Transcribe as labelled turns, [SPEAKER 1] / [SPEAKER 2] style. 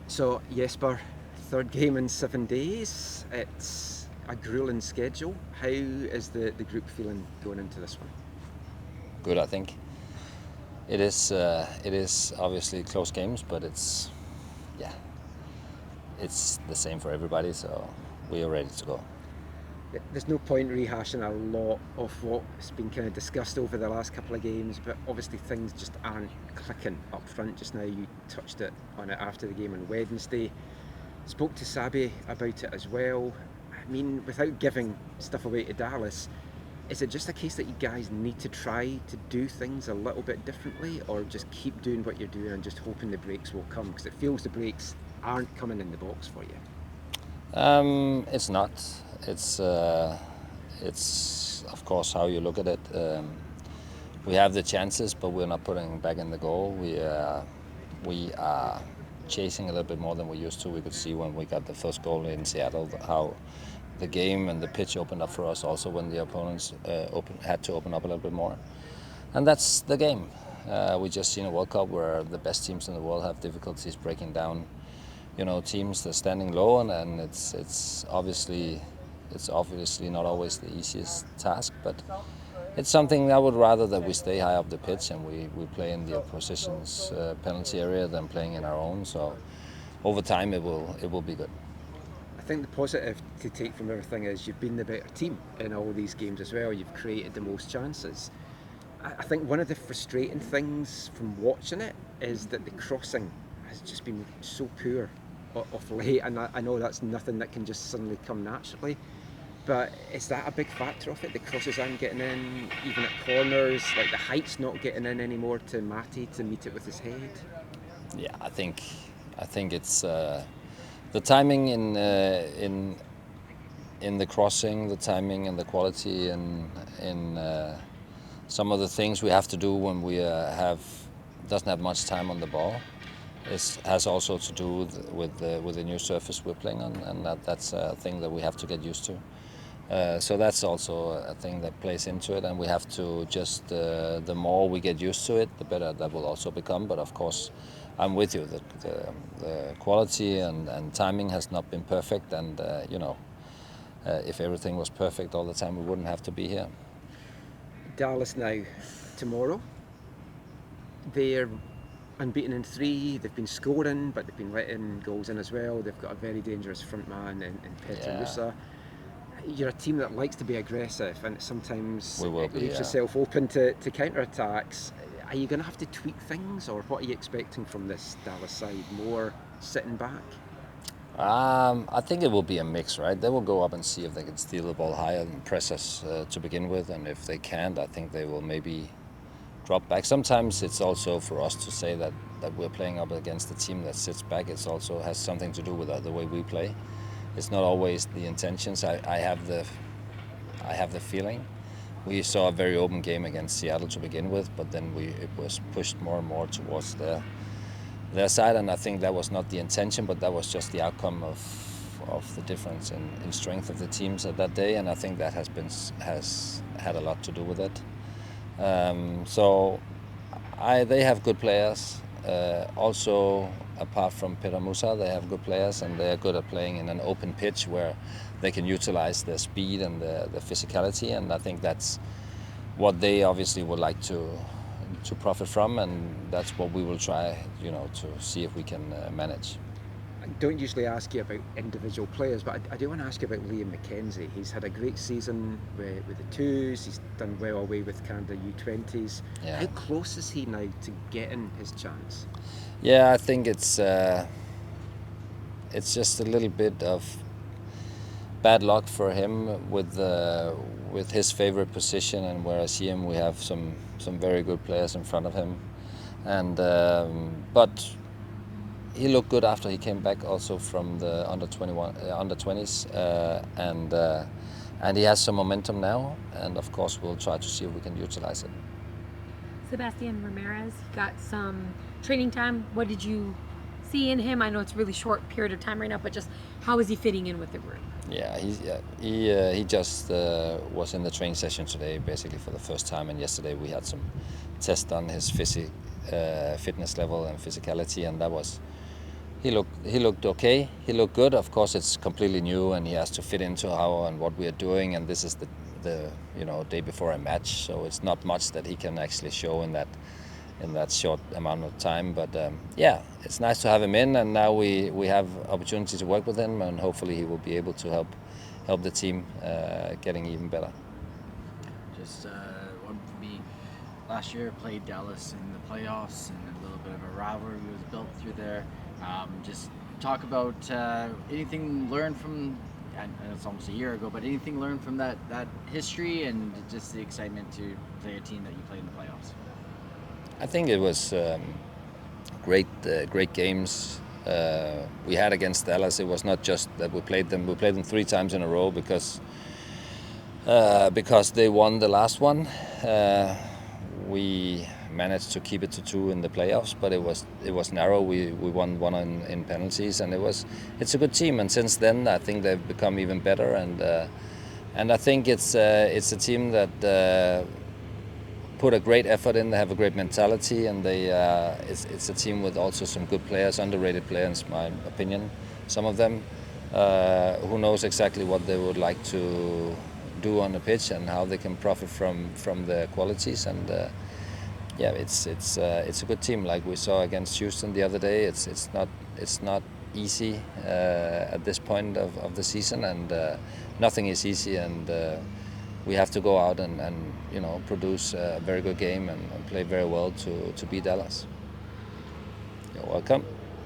[SPEAKER 1] So Jesper, third game in 7 days. It's a grueling schedule. How is the group feeling going into this one?
[SPEAKER 2] Good, I think. It is obviously close games, but it's the same for everybody. So we are ready to go.
[SPEAKER 1] There's no point rehashing a lot of what's been kind of discussed over the last couple of games, but obviously things just aren't clicking up front just now. You touched on it after the game on Wednesday. Spoke to Sabi about it as well. I mean, without giving stuff away to Dallas, is it just a case that you guys need to try to do things a little bit differently, or just keep doing what you're doing and just hoping the breaks will come? Because it feels the breaks aren't coming in the box for you.
[SPEAKER 2] It's not. It's of course how you look at it. We have the chances, but we're not putting back in the goal. We are chasing a little bit more than we used to. We could see when we got the first goal in Seattle how the game and the pitch opened up for us. Also, when the opponents had to open up a little bit more, and that's the game. We just seen a World Cup where the best teams in the world have difficulties breaking down, teams that are standing low, and it's obviously not always the easiest task, but it's something I would rather that we stay high up the pitch and we play in the opposition's penalty area than playing in our own. So over time it will be good.
[SPEAKER 1] I think the positive to take from everything is you've been the better team in all these games as well. You've created the most chances. I think one of the frustrating things from watching it is that the crossing has just been so poor of late, and I know that's nothing that can just suddenly come naturally, but is that a big factor of it? The crosses aren't getting in, even at corners, like the height's not getting in anymore to Matty to meet it with his head.
[SPEAKER 2] Yeah, I think it's the timing in the crossing, the timing and the quality in some of the things we have to do when we doesn't have much time on the ball. Has also to do with the new surface we're playing on, and that's a thing that we have to get used to. So that's also a thing that plays into it, and we have to just the more we get used to it, the better that will also become. But of course, I'm with you. The quality and timing has not been perfect, and if everything was perfect all the time, we wouldn't have to be here.
[SPEAKER 1] Dallas now, tomorrow. They're unbeaten in 3. They've been scoring, but they've been letting goals in as well. They've got a very dangerous front man in Petr Musa. You're a team that likes to be aggressive, and sometimes it leaves yourself open to counter-attacks. Are you going to have to tweak things, or what are you expecting from this Dallas side? More sitting back?
[SPEAKER 2] I think it will be a mix, right? They will go up and see if they can steal the ball higher and press us to begin with, and if they can't, I think they will maybe drop back. Sometimes it's also for us to say that we're playing up against a team that sits back. It also has something to do with the way we play. It's not always the intentions. I have the feeling. We saw a very open game against Seattle to begin with, but then it was pushed more and more towards their side, and I think that was not the intention, but that was just the outcome of the difference in strength of the teams at that day, and I think that has had a lot to do with it. So they have good players. Also, apart from Petr Musa, they have good players, and they are good at playing in an open pitch where they can utilize their speed and the physicality, and I think that's what they obviously would like to profit from, and that's what we will try, to see if we can manage.
[SPEAKER 1] I don't usually ask you about individual players, but I do want to ask you about Liam McKenzie. He's had a great season with the twos. He's done well away with Canada U20s. Yeah. How close is he now to getting his chance?
[SPEAKER 2] Yeah, I think it's just a little bit of bad luck for him with his favorite position, and where I see him, we have some very good players in front of him, and but he looked good after he came back also from the under 20s, and he has some momentum now, and of course we'll try to see if we can utilize it.
[SPEAKER 3] Sebastian Ramirez got some training time. What did you see in him? I know it's a really short period of time right now, but just how is he fitting in with the group?
[SPEAKER 2] Yeah, he just was in the training session today, basically for the first time, and yesterday we had some tests on his fitness level and physicality, and that was He looked okay. He looked good. Of course, it's completely new, and he has to fit into how and what we are doing. And this is the day before a match, so it's not much that he can actually show in that short amount of time. But yeah, it's nice to have him in, and now we have opportunity to work with him, and hopefully he will be able to help the team getting even better.
[SPEAKER 4] Just one for me. Last year, played Dallas in the playoffs, and a little bit of a rivalry was built through there. Just talk about anything learned from. I know it's almost a year ago, but anything learned from that history and just the excitement to play a team that you played in the playoffs.
[SPEAKER 2] I think it was great games we had against Dallas. It was not just that we played them. We played them 3 times in a row because they won the last one. We managed to keep it to 2 in the playoffs, but it was narrow. We won 1 in penalties, and it's a good team. And since then, I think they've become even better. And I think it's a team that put a great effort in. They have a great mentality, and it's a team with also some good players, underrated players, in my opinion. Some of them who knows exactly what they would like to do on the pitch and how they can profit from their qualities. And yeah, it's a good team. Like we saw against Houston the other day, it's not easy at this point of the season, and nothing is easy. And we have to go out and produce a very good game and play very well to beat Dallas. You're welcome.